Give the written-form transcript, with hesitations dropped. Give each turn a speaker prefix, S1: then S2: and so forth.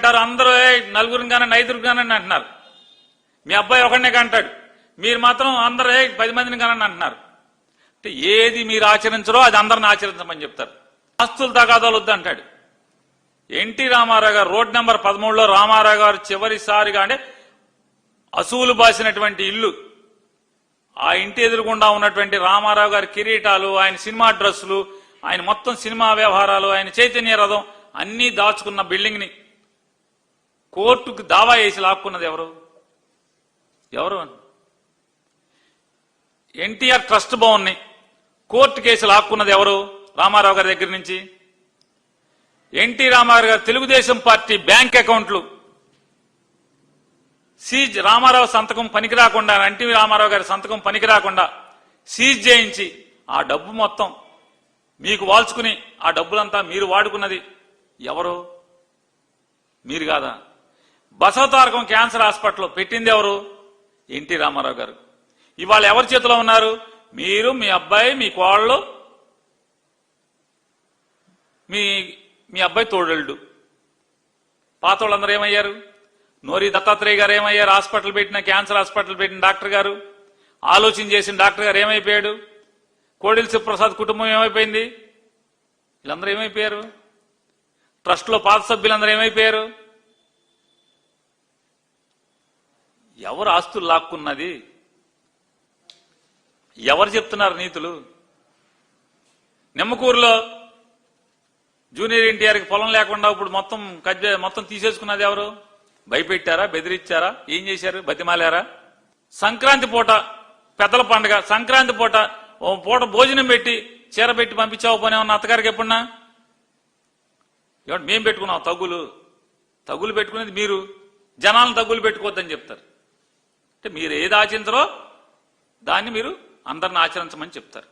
S1: అంటారు, అందరూ నలుగురిని కానండి, ఐదుగురు కానండి అంటున్నారు. మీ అబ్బాయి ఒకడినే కంటాడు, మీరు మాత్రం అందరూ 10 మందిని కానండి అంటున్నారు. అంటే ఏది మీరు ఆచరించరో అది అందరిని ఆచరించమని చెప్తారు. ఆస్తుల తగాదాలు వద్దు అంటాడు. ఎన్టీ రామారావు గారు రోడ్ నెంబర్ 13లో రామారావు గారు చివరిసారిగా అంటే అసూలు బాసినటువంటి ఇల్లు, ఆ ఇంటి ఎదురుగుండా ఉన్నటువంటి రామారావు గారి కిరీటాలు, ఆయన సినిమా డ్రెస్సులు, ఆయన మొత్తం సినిమా వ్యవహారాలు, ఆయన చైతన్య రథం అన్నీ దాచుకున్న బిల్డింగ్ ని కోర్టుకు దావా వేసి లాక్కున్నది ఎవరు? ఎన్టీఆర్ ట్రస్ట్ భవన్ ని కోర్టు కేసు లాక్కున్నది ఎవరు? రామారావు గారి దగ్గర నుంచి. ఎన్టీ రామారావు గారు తెలుగుదేశం పార్టీ బ్యాంక్ అకౌంట్లు సీజ్, రామారావు సంతకం పనికి రాకుండా, ఎన్టీ రామారావు గారి సంతకం పనికి రాకుండా సీజ్ చేయించి ఆ డబ్బు మొత్తం మీకు వాల్చుకుని ఆ డబ్బులంతా మీరు వాడుకున్నది ఎవరు? మీరు కాదా? బసవతారకం క్యాన్సర్ హాస్పిటల్ పెట్టింది ఎవరు? ఎన్టీ రామారావు గారు. ఇవాళ ఎవరి చేతిలో ఉన్నారు? మీరు, మీ అబ్బాయి, మీ కోళ్ళు, మీ అబ్బాయి తోడళ్ళు. పాత వాళ్ళందరూ ఏమయ్యారు? నోరి దత్తాత్రేయ గారు ఏమయ్యారు? హాస్పిటల్ పెట్టిన, క్యాన్సర్ హాస్పిటల్ పెట్టిన డాక్టర్ గారు, ఆలోచన చేసిన డాక్టర్ గారు ఏమైపోయాడు? కోడెల శివప్రసాద్ కుటుంబం ఏమైపోయింది? వీళ్ళందరూ ఏమైపోయారు? ట్రస్ట్లో పాత సభ్యులందరూ ఏమైపోయారు? ఎవరు ఆస్తులు లాక్కున్నది? ఎవరు చెప్తున్నారు నీతులు? నిమ్మకూరులో జూనియర్ ఎన్టీఆర్కి పొలం లేకుండా ఇప్పుడు మొత్తం తీసేసుకున్నది ఎవరు? భయపెట్టారా? బెదిరించారా? ఏం చేశారు? బతిమాలారా? సంక్రాంతి పూట పెద్దల పండుగ, సంక్రాంతి పూట భోజనం పెట్టి చీర పెట్టి పంపించావు పోనీ ఉన్న అత్తగారికి ఎప్పుడన్నా? ఏమంటే మేం పెట్టుకున్నాం తగులు పెట్టుకునేది మీరు, జనాలను తగులు పెట్టుకోవద్దని చెప్తారు. అంటే మీరు ఏది ఆచరించరో దాన్ని మీరు అందరిని ఆచరించమని చెప్తారు.